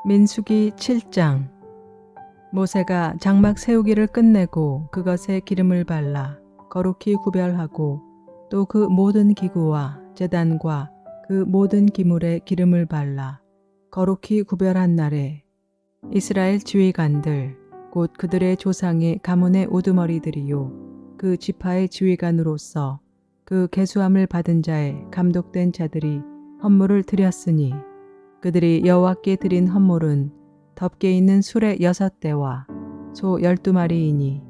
민수기 7장. 모세가 장막 세우기를 끝내고 그것에 기름을 발라 거룩히 구별하고 또 그 모든 기구와 제단과 그 모든 기물에 기름을 발라 거룩히 구별한 날에 이스라엘 지휘관들 곧 그들의 조상의 가문의 우두머리들이요 그 지파의 지휘관으로서 그 계수함을 받은 자의 감독된 자들이 헌물을 드렸으니 그들이 여호와께 드린 헌물은 덮개 있는 수레 6대와 소 12마리이니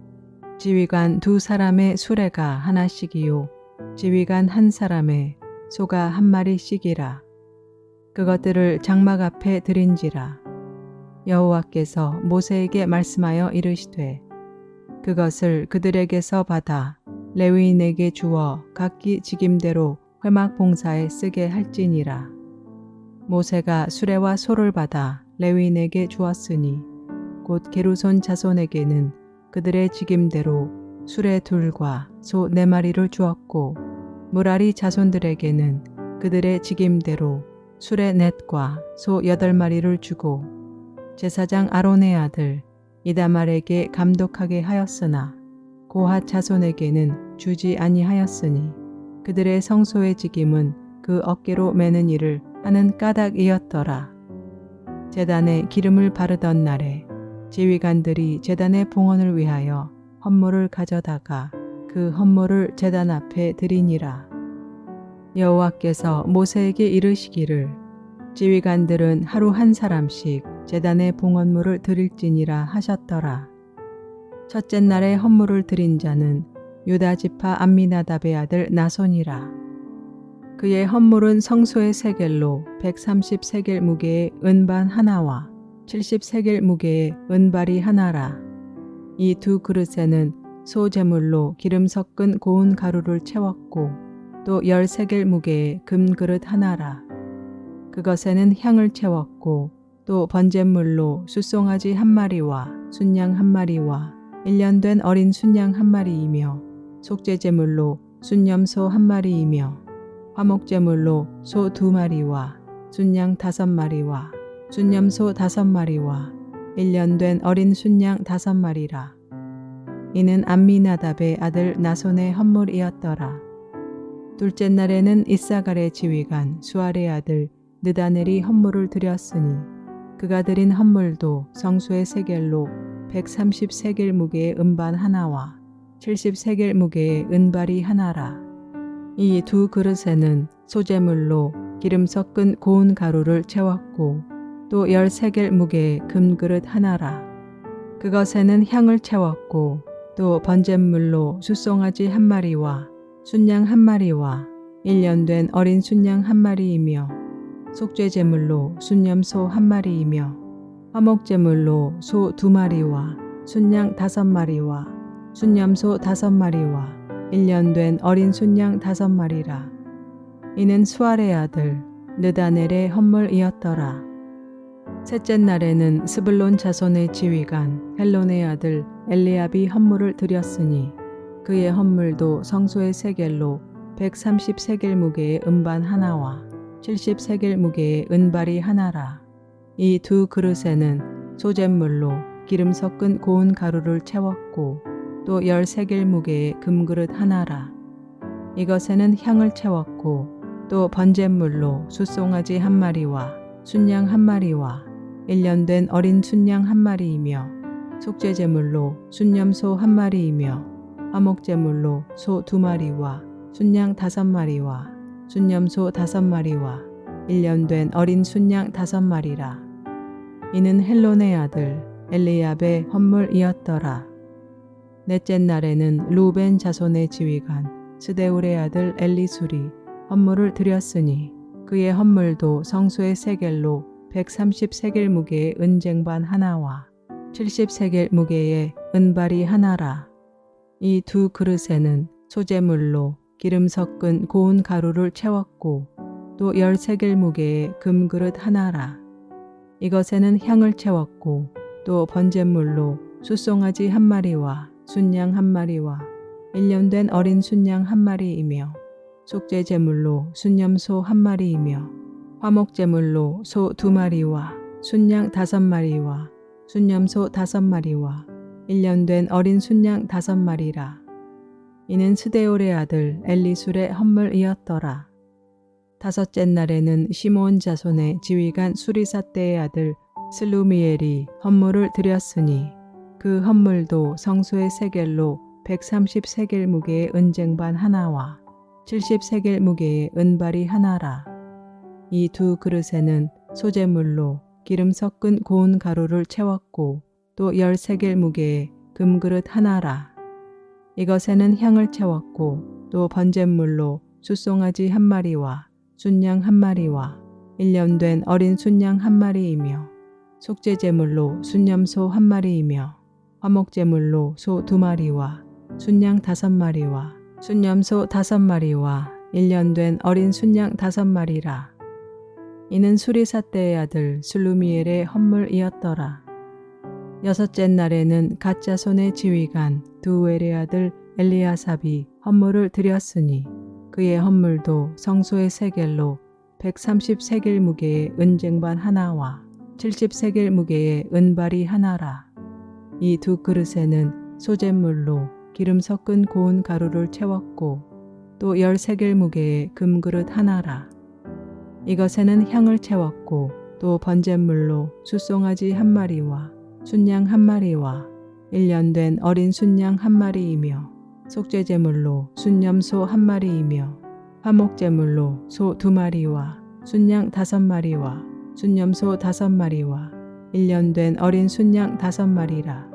지휘관 2사람의 수레가 하나씩이요 지휘관 1사람의 소가 1마리씩이라. 그것들을 장막 앞에 드린지라. 여호와께서 모세에게 말씀하여 이르시되 그것을 그들에게서 받아 레위인에게 주어 각기 직임대로 회막 봉사에 쓰게 할지니라. 모세가 수레와 소를 받아 레위인에게 주었으니 곧 게르손 자손에게는 그들의 직임대로 수레 2과 소 4마리를 주었고 무라리 자손들에게는 그들의 직임대로 수레 4과 소 8마리를 주고 제사장 아론의 아들 이다말에게 감독하게 하였으나 고핫 자손에게는 주지 아니하였으니 그들의 성소의 직임은 그 어깨로 매는 일을 하는 까닭이었더라. 제단에 기름을 바르던 날에 지휘관들이 제단의 봉헌을 위하여 헌물을 가져다가 그 헌물을 제단 앞에 드리니라. 여호와께서 모세에게 이르시기를 지휘관들은 하루 1사람씩 제단의 봉헌물을 드릴지니라 하셨더라. 첫째 날에 헌물을 드린 자는 유다 지파 암미나답의 아들 나손이라. 그의 헌물은 성소의 세겔로 130세겔 무게의 은반 하나와 70세겔 무게의 은발이 하나라. 이 2 그릇에는 소 제물로 기름 섞은 고운 가루를 채웠고 또 10세겔 무게의 금 그릇 하나라. 그것에는 향을 채웠고 또 번제물로 숫송아지 1마리와 순양 1마리와 1년 된 어린 순양 1마리이며 속죄제물로 순염소 1마리이며 화목제물로 소 2마리와 순양 5마리와 순염소 5마리와 1년 된 어린 순양 5마리라. 이는 암미나답의 아들 나손의 헌물이었더라. 둘째 날에는 이사갈의 지휘관 수알의 아들 느다넬이 헌물을 드렸으니 그가 드린 헌물도 성소의 세겔로 130세겔 무게의 은반 하나와 70세겔 무게의 은발이 하나라. 이 2 그릇에는 소제물로 기름 섞은 고운 가루를 채웠고 또 10세겔 무게의 금그릇 하나라. 그것에는 향을 채웠고 또 번제물로 숫송아지 1마리와 순양 1마리와 1년 된 어린 순양 1마리이며 속죄제물로 순염소 1마리이며 화목제물로 소 2마리와 순양 5마리와 순염소 5마리와 1년 된 어린 순양 5마리라. 이는 수알의 아들 느다넬의 헌물이었더라. 셋째 날에는 스불론 자손의 지휘관 헬론의 아들 엘리압이 헌물을 드렸으니 그의 헌물도 성소의 세겔로 130세겔 무게의 은반 하나와 70세겔 무게의 은발이 하나라. 이 2 그릇에는 소제물로 기름 섞은 고운 가루를 채웠고 또 10세겔 무게의 금그릇 하나라. 이것에는 향을 채웠고 또 번제물로 숫송아지 1마리와 순양 1마리와 1년 된 어린 순양 1마리이며 속죄제물로 순염소 1마리이며 화목제물로 소 2마리와 순양 5마리와 순염소 5마리와 1년 된 어린 순양 5마리라. 이는 헬론의 아들 엘리압의 헌물이었더라. 넷째 날에는 루벤 자손의 지휘관 스데울의 아들 엘리술이 헌물을 드렸으니 그의 헌물도 성소의 세겔로 130세겔 무게의 은쟁반 하나와 70세겔 무게의 은발이 하나라. 이 2 그릇에는 소제물로 기름 섞은 고운 가루를 채웠고 또 10세겔 무게의 금그릇 하나라. 이것에는 향을 채웠고 또 번제물로 숫송아지 1마리와 순양 1마리와 1년 된 어린 순양 1마리이며 속죄제물로 순염소 1마리이며 화목제물로 소 2마리와 순양 5마리와 순염소 5마리와 1년 된 어린 순양 5마리라. 이는 스데올의 아들 엘리술의 헌물이었더라. 다섯째 날에는 시므온 자손의 지휘관 수리사떼의 아들 슬루미엘이 헌물을 드렸으니 그 헌물도 성소의 세겔로 130세겔 무게의 은쟁반 하나와 70세겔 무게의 은발이 하나라. 이 두 그릇에는 소재물로 기름 섞은 고운 가루를 채웠고 또 10세겔 무게의 금그릇 하나라. 이것에는 향을 채웠고 또 번제물로 숫송아지 1마리와 순양 1마리와 1년 된 어린 순양 1마리이며 속죄제물로 순염소 1마리이며 화목제물로 소 2마리와 순양 5마리와 순염소 5마리와 1년 된 어린 순양 5마리라. 이는 수리사떼의 아들 슬루미엘의 헌물이었더라. 여섯째 날에는 갓 자손의 지휘관 두엘의 아들 엘리아삽이 헌물을 드렸으니 그의 헌물도 성소의 세겔로 130세겔 무게의 은쟁반 하나와 70세겔 무게의 은발이 하나라. 이 두 그릇에는 소재물로 기름 섞은 고운 가루를 채웠고 또 10세겔 무게의 금그릇 하나라. 이것에는 향을 채웠고 또 번제물로 숫송아지 1마리와 순양 1마리와 1년 된 어린 순양 1마리이며 속죄제물로 순염소 1마리이며 화목제물로 소 2마리와 순양 5마리와 순염소 5마리와 1년 된 어린 순양 5마리라.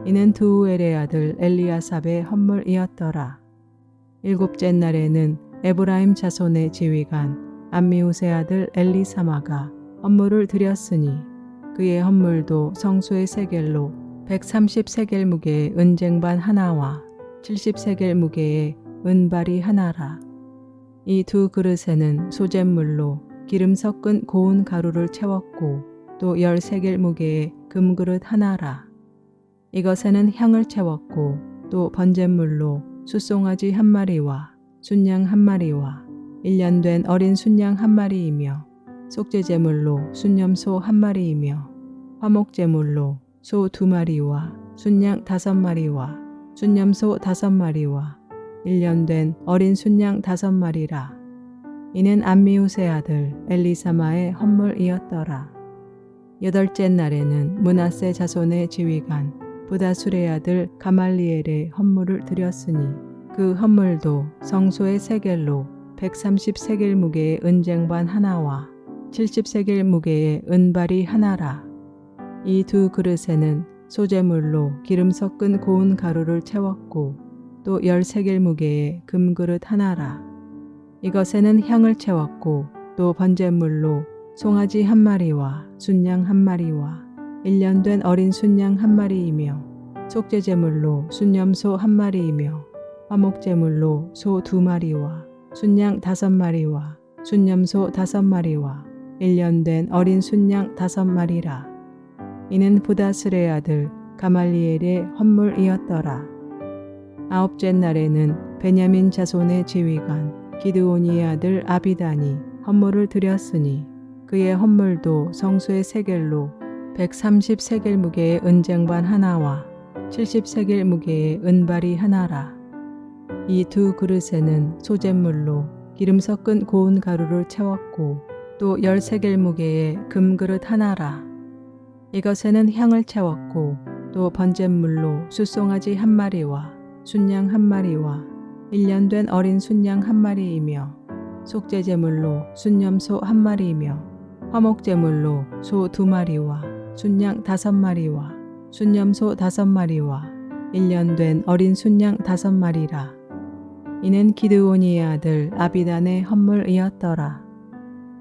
이는 드우엘의 아들 엘리아삽의 헌물이었더라. 일곱째 날에는 에브라임 자손의 지휘관 암미우스의 아들 엘리사마가 헌물을 드렸으니 그의 헌물도 성소의 세겔로 130세겔 무게의 은쟁반 하나와 70세겔 무게의 은발이 하나라. 이 두 그릇에는 소재물로 기름 섞은 고운 가루를 채웠고 또 10세겔 무게의 금그릇 하나라. 이것에는 향을 채웠고 또 번제물로 숫송아지 1마리와 순양 1마리와 1년 된 어린 순양 1마리이며 속죄제물로 순염소 1마리이며 화목제물로 소 2마리와 순양 5마리와 순염소 5마리와 1년 된 어린 순양 5마리라. 이는 암미우스의 아들 엘리사마의 헌물이었더라. 여덟째 날에는 므낫세 자손의 지휘관 부다술의 아들 가말리엘의 헌물을 드렸으니 그 헌물도 성소의 세겔로 130세겔 무게의 은쟁반 하나와 70세겔 무게의 은발이 하나라. 이 두 그릇에는 소재물로 기름 섞은 고운 가루를 채웠고 또 10세겔 무게의 금그릇 하나라. 이것에는 향을 채웠고 또 번제물로 송아지 1마리와 순양 1마리와 1년 된 어린 순양 1마리이며 속죄제물로 순염소 1마리이며 화목제물로 소 2마리와 순양 5마리와 순염소 5마리와 1년 된 어린 순양 5마리라. 이는 부다슬의 아들 가말리엘의 헌물이었더라. 아홉째 날에는 베냐민 자손의 지휘관 기드오니의 아들 아비단이 헌물을 드렸으니 그의 헌물도 성소의 세겔로 130세겔 무게의 은쟁반 하나와 70세겔 무게의 은발이 하나라. 이 두 그릇에는 소재물로 기름 섞은 고운 가루를 채웠고 또 10세겔 무게의 금그릇 하나라. 이것에는 향을 채웠고 또 번제물로 숫송아지 1마리와 순양 1마리와 1년 된 어린 순양 1마리이며 속죄제물로 순염소 1마리이며 화목제물로 소 2마리와 순양 5마리와 순염소 5마리와 1년 된 어린 순양 5마리라. 이는 기드오니의 아들 아비단의 헌물이었더라.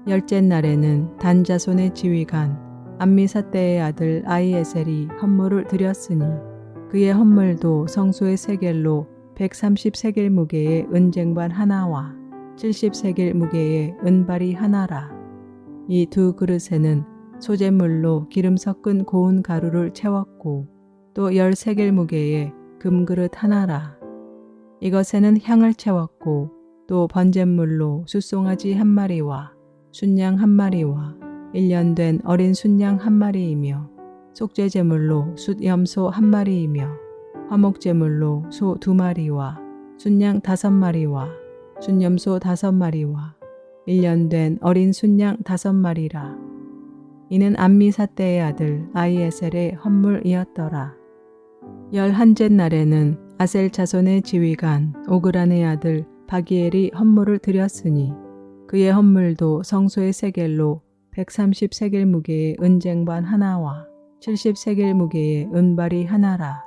열째 날에는 단 자손의 지휘관 암미사떼의 아들 아히에셀이 헌물을 드렸으니 그의 헌물도 성소의 세겔로 130세겔 무게의 은쟁반 하나와 70세겔 무게의 은발이 하나라. 이 두 그릇에는 소재물로 기름 섞은 고운 가루를 채웠고 또 10세겔 무게의 금그릇 하나라. 이것에는 향을 채웠고 또 번제물로 숫송아지 1마리와 순양 1마리와 1년 된 어린 순양 한 마리이며 속죄제물로 숫염소 한 마리이며 화목제물로 소 2마리와 순양 5마리와 순염소 5마리와 1년 된 어린 순양 5마리라. 이는 암미사떼의 아들 아이에셀의 헌물이었더라. 11째 날에는 아셀 자손의 지휘관 오그란의 아들 바기엘이 헌물을 드렸으니 그의 헌물도 성소의 세겔로 130세겔 무게의 은쟁반 하나와 70세겔 무게의 은발이 하나라.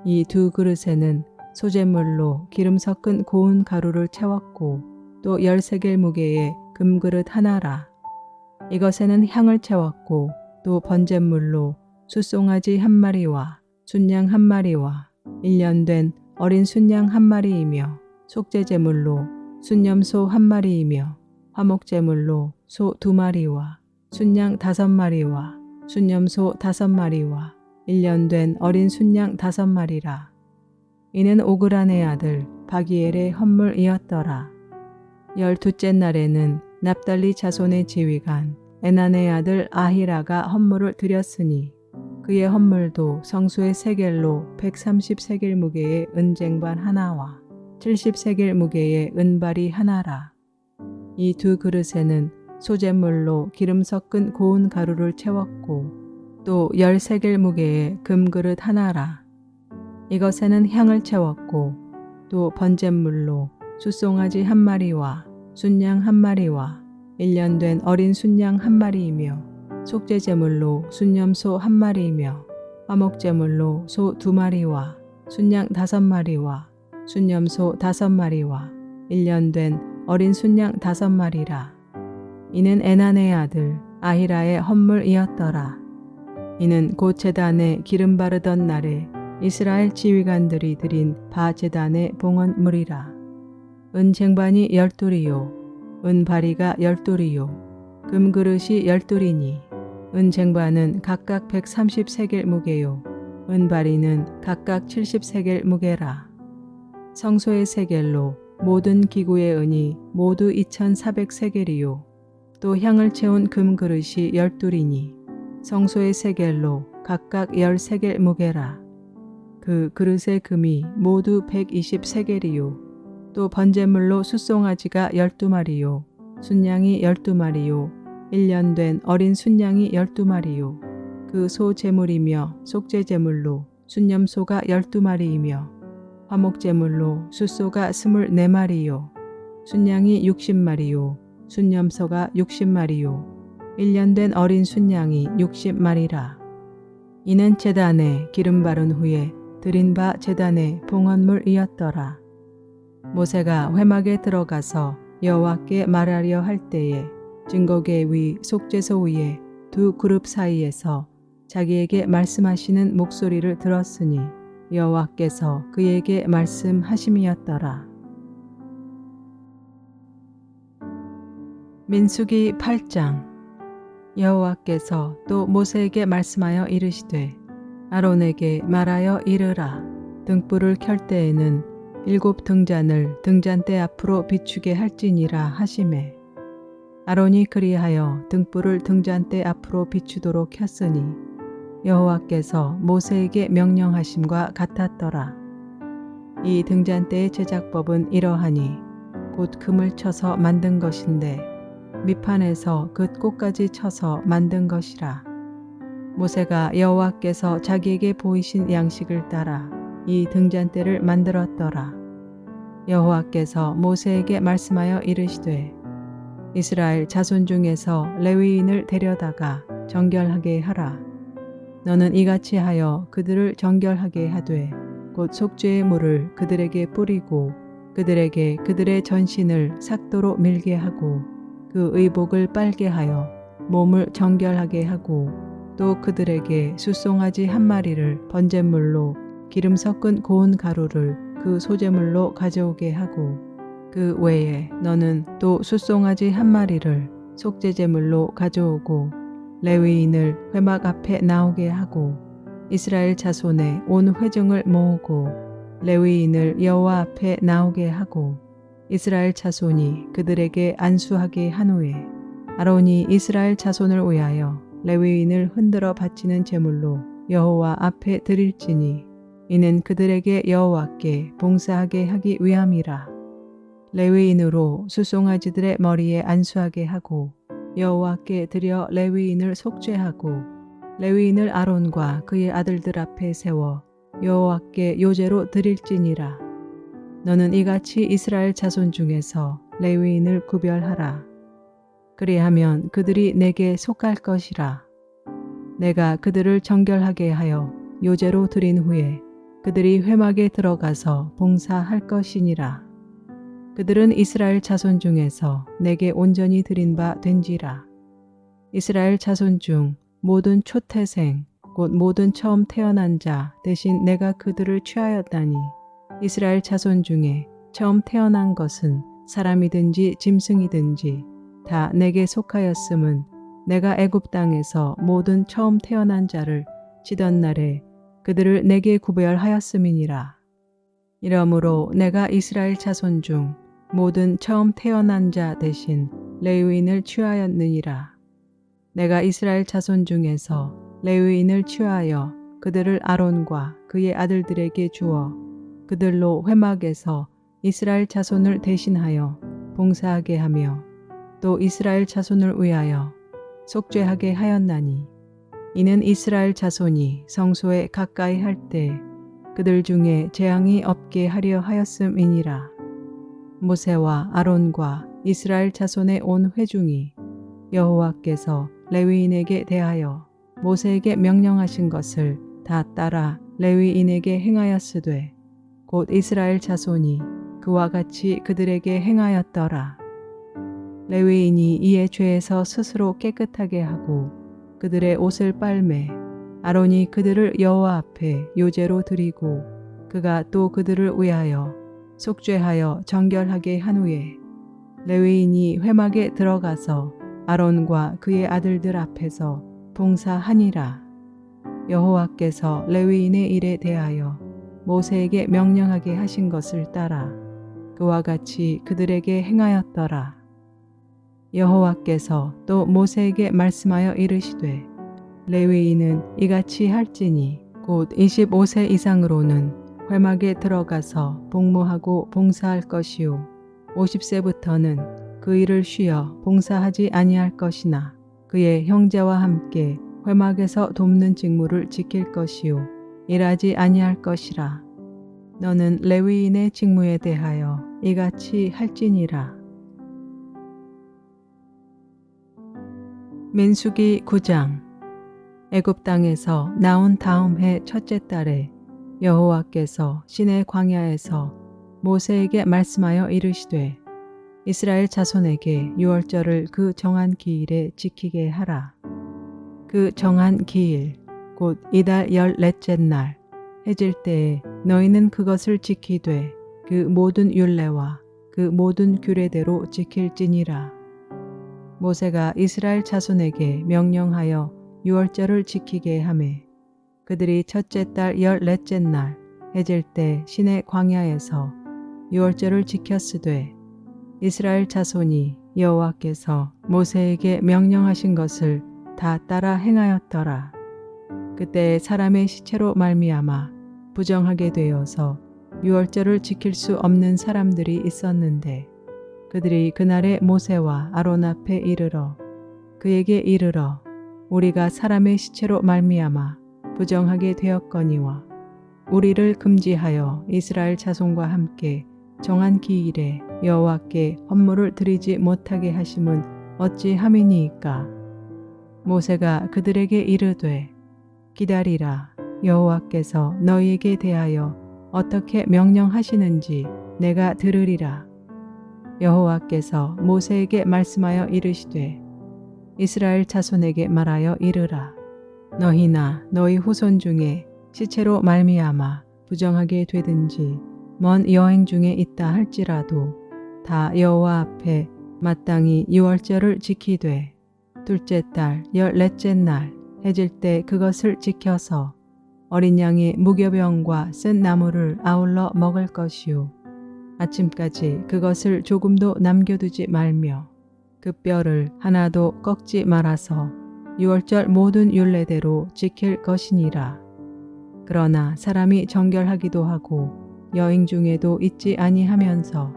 이 두 그릇에는 소재물로 기름 섞은 고운 가루를 채웠고 또 10세겔 무게의 금그릇 하나라. 이것에는 향을 채웠고 또 번제물로 숫송아지 한 마리와 순양 한 마리와 1년 된 어린 순양 한 마리이며 속죄제물로 순염소 한 마리이며 화목제물로 소 2마리와 순양 5마리와 순염소 5마리와 1년 된 어린 순양 5마리라. 이는 오그란의 아들 바기엘의 헌물이었더라. 12째 날에는 납달리 자손의 지휘관 에난의 아들 아히라가 헌물을 드렸으니 그의 헌물도 성소의 세겔로 130세겔 무게의 은쟁반 하나와 70세겔 무게의 은발이 하나라. 이 두 그릇에는 소재물로 기름 섞은 고운 가루를 채웠고 또 10세겔 무게의 금그릇 하나라. 이것에는 향을 채웠고 또 번제물로 숫송아지 한 마리와 순양 한 마리와 1년 된 어린 순양 한 마리이며 속죄제물로 순염소 한 마리이며 화목제물로 소 2마리와 순양 5마리와 순염소 5마리와 1년 된 어린 순양 5마리라. 이는 에난의 아들 아히라의 헌물이었더라. 이는 곧 제단에 기름 바르던 날에 이스라엘 지휘관들이 드린 바 제단의 봉헌물이라. 은쟁반이 12이요 은바리가 12이요 금그릇이 12이니 은쟁반은 각각 130세겔 무게요 은바리는 각각 70세겔 무게라. 성소의 세겔로 모든 기구의 은이 모두 2400세겔이요 또 향을 채운 금그릇이 12이니 성소의 세겔로 각각 10세겔 무게라. 그 그릇의 금이 모두 120세겔이요 또 번제물로 숫송아지가 12마리요 순양이 12마리요 1년 된 어린 순양이 12마리요 그 소 제물이며 속죄제물로 순염소가 12마리이며 화목제물로 숫소가 24마리요 순양이 60마리요 순염소가 60마리요 1년 된 어린 순양이 60마리라. 이는 제단에 기름 바른 후에 드린 바 제단의 봉헌물이었더라. 모세가 회막에 들어가서 여호와께 말하려 할 때에 증거계 위 속죄소 위에 두 그룹 사이에서 자기에게 말씀하시는 목소리를 들었으니 여호와께서 그에게 말씀하심이었더라. 민수기 8장. 여호와께서 또 모세에게 말씀하여 이르시되 아론에게 말하여 이르라. 등불을 켤 때에는 7 등잔을 등잔대 앞으로 비추게 할지니라 하시매 아론이 그리하여 등불을 등잔대 앞으로 비추도록 켰으니 여호와께서 모세에게 명령하심과 같았더라. 이 등잔대의 제작법은 이러하니 곧 금을 쳐서 만든 것인데 밑판에서 끝꽃까지 쳐서 만든 것이라. 모세가 여호와께서 자기에게 보이신 양식을 따라 이 등잔대를 만들었더라. 여호와께서 모세에게 말씀하여 이르시되 이스라엘 자손 중에서 레위인을 데려다가 정결하게 하라. 너는 이같이 하여 그들을 정결하게 하되 곧 속죄의 물을 그들에게 뿌리고 그들에게 그들의 전신을 삭도로 밀게 하고 그 의복을 빨게 하여 몸을 정결하게 하고 또 그들에게 숫송아지 한 마리를 번제물로 기름 섞은 고운 가루를 그 소제물로 가져오게 하고 그 외에 너는 또 숫송아지 한 마리를 속죄제물로 가져오고 레위인을 회막 앞에 나오게 하고 이스라엘 자손의 온 회중을 모으고 레위인을 여호와 앞에 나오게 하고 이스라엘 자손이 그들에게 안수하게 한 후에 아론이 이스라엘 자손을 위하여 레위인을 흔들어 바치는 제물로 여호와 앞에 드릴지니 이는 그들에게 여호와께 봉사하게 하기 위함이라. 레위인으로 수송아지들의 머리에 안수하게 하고 여호와께 드려 레위인을 속죄하고 레위인을 아론과 그의 아들들 앞에 세워 여호와께 요제로 드릴지니라. 너는 이같이 이스라엘 자손 중에서 레위인을 구별하라. 그리하면 그들이 내게 속할 것이라. 내가 그들을 정결하게 하여 요제로 드린 후에 그들이 회막에 들어가서 봉사할 것이니라. 그들은 이스라엘 자손 중에서 내게 온전히 드린 바 된지라. 이스라엘 자손 중 모든 초태생 곧 모든 처음 태어난 자 대신 내가 그들을 취하였다니 이스라엘 자손 중에 처음 태어난 것은 사람이든지 짐승이든지 다 내게 속하였음은 내가 애굽 땅에서 모든 처음 태어난 자를 치던 날에 그들을 내게 구별하였음이니라. 이러므로 내가 이스라엘 자손 중 모든 처음 태어난 자 대신 레위인을 취하였느니라. 내가 이스라엘 자손 중에서 레위인을 취하여 그들을 아론과 그의 아들들에게 주어 그들로 회막에서 이스라엘 자손을 대신하여 봉사하게 하며 또 이스라엘 자손을 위하여 속죄하게 하였나니 이는 이스라엘 자손이 성소에 가까이 할 때 그들 중에 재앙이 없게 하려 하였음이니라. 모세와 아론과 이스라엘 자손의 온 회중이 여호와께서 레위인에게 대하여 모세에게 명령하신 것을 다 따라 레위인에게 행하였으되 곧 이스라엘 자손이 그와 같이 그들에게 행하였더라. 레위인이 이에 죄에서 스스로 깨끗하게 하고 그들의 옷을 빨매 아론이 그들을 여호와 앞에 요제로 드리고 그가 또 그들을 위하여 속죄하여 정결하게 한 후에 레위인이 회막에 들어가서 아론과 그의 아들들 앞에서 봉사하니라. 여호와께서 레위인의 일에 대하여 모세에게 명령하게 하신 것을 따라 그와 같이 그들에게 행하였더라. 여호와께서 또 모세에게 말씀하여 이르시되 레위인은 이같이 할지니 곧 25세 이상으로는 회막에 들어가서 복무하고 봉사할 것이요 50세부터는 그 일을 쉬어 봉사하지 아니할 것이나 그의 형제와 함께 회막에서 돕는 직무를 지킬 것이요 일하지 아니할 것이라. 너는 레위인의 직무에 대하여 이같이 할지니라. 민수기 9장. 애굽 땅에서 나온 다음 해 첫째 달에 여호와께서 시내 광야에서 모세에게 말씀하여 이르시되 이스라엘 자손에게 유월절을 그 정한 기일에 지키게 하라. 그 정한 기일 곧 이달 14째 날 해질 때에 너희는 그것을 지키되 그 모든 율례와 그 모든 규례대로 지킬지니라. 모세가 이스라엘 자손에게 명령하여 유월절을 지키게 하매 그들이 첫째 달 14째 날 해질 때 시내 광야에서 유월절을 지켰으되 이스라엘 자손이 여호와께서 모세에게 명령하신 것을 다 따라 행하였더라. 그때 사람의 시체로 말미암아 부정하게 되어서 유월절을 지킬 수 없는 사람들이 있었는데 그들이 그날에 모세와 아론 앞에 이르러 그에게 이르러 우리가 사람의 시체로 말미암아 부정하게 되었거니와 우리를 금지하여 이스라엘 자손과 함께 정한 기일에 여호와께 헌물을 드리지 못하게 하심은 어찌함이니이까. 모세가 그들에게 이르되 기다리라. 여호와께서 너희에게 대하여 어떻게 명령하시는지 내가 들으리라. 여호와께서 모세에게 말씀하여 이르시되 이스라엘 자손에게 말하여 이르라. 너희나 너희 후손 중에 시체로 말미암아 부정하게 되든지 먼 여행 중에 있다 할지라도 다 여호와 앞에 마땅히 유월절을 지키되 둘째 달 14째 날 해질 때 그것을 지켜서 어린 양의 무교병과 쓴 나물을 아울러 먹을 것이요 아침까지 그것을 조금도 남겨두지 말며 그 뼈를 하나도 꺾지 말아서 유월절 모든 율례대로 지킬 것이니라. 그러나 사람이 정결하기도 하고 여인 중에도 있지 아니하면서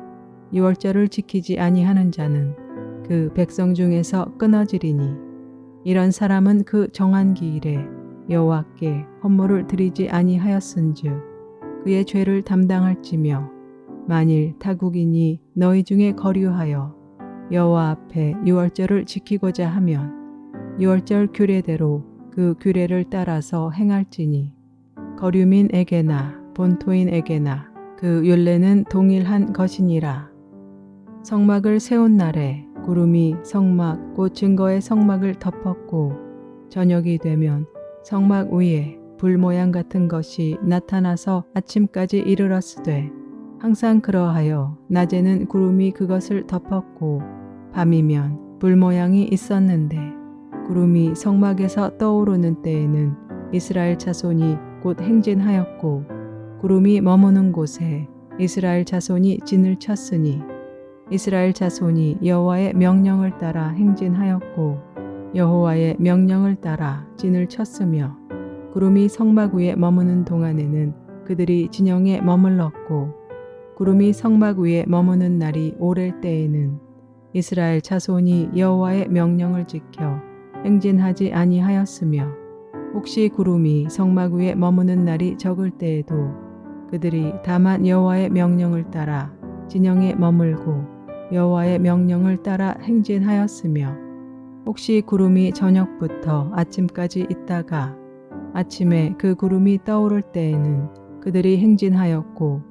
유월절을 지키지 아니하는 자는 그 백성 중에서 끊어지리니 이런 사람은 그 정한 기일에 여호와께 헌물을 드리지 아니하였은즉 그의 죄를 담당할지며 만일 타국인이 너희 중에 거류하여 여호와 앞에 유월절을 지키고자 하면 유월절 규례대로 그 규례를 따라서 행할지니 거류민에게나 본토인에게나 그 율례는 동일한 것이니라. 성막을 세운 날에 구름이 성막 곧 증거의 성막을 덮었고 저녁이 되면 성막 위에 불 모양 같은 것이 나타나서 아침까지 이르렀으되 항상 그러하여 낮에는 구름이 그것을 덮었고 밤이면 불 모양이 있었는데 구름이 성막에서 떠오르는 때에는 이스라엘 자손이 곧 행진하였고 구름이 머무는 곳에 이스라엘 자손이 진을 쳤으니 이스라엘 자손이 여호와의 명령을 따라 행진하였고 여호와의 명령을 따라 진을 쳤으며 구름이 성막 위에 머무는 동안에는 그들이 진영에 머물렀고 구름이 성막 위에 머무는 날이 오랠 때에는 이스라엘 자손이 여호와의 명령을 지켜 행진하지 아니하였으며 혹시 구름이 성막 위에 머무는 날이 적을 때에도 그들이 다만 여호와의 명령을 따라 진영에 머물고 여호와의 명령을 따라 행진하였으며 혹시 구름이 저녁부터 아침까지 있다가 아침에 그 구름이 떠오를 때에는 그들이 행진하였고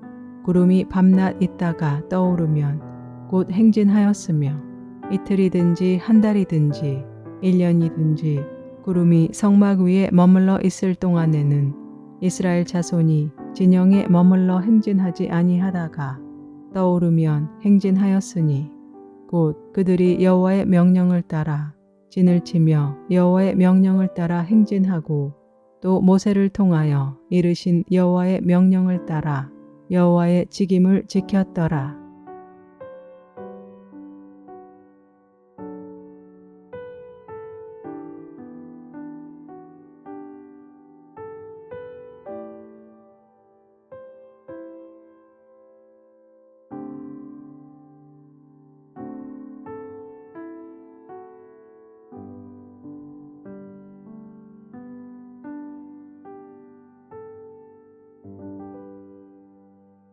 구름이 밤낮 있다가 떠오르면 곧 행진하였으며 이틀이든지 한 달이든지 1년이든지 구름이 성막 위에 머물러 있을 동안에는 이스라엘 자손이 진영에 머물러 행진하지 아니하다가 떠오르면 행진하였으니 곧 그들이 여호와의 명령을 따라 진을 치며 여호와의 명령을 따라 행진하고 또 모세를 통하여 이르신 여호와의 명령을 따라 여호와의 직임을 지켰더라.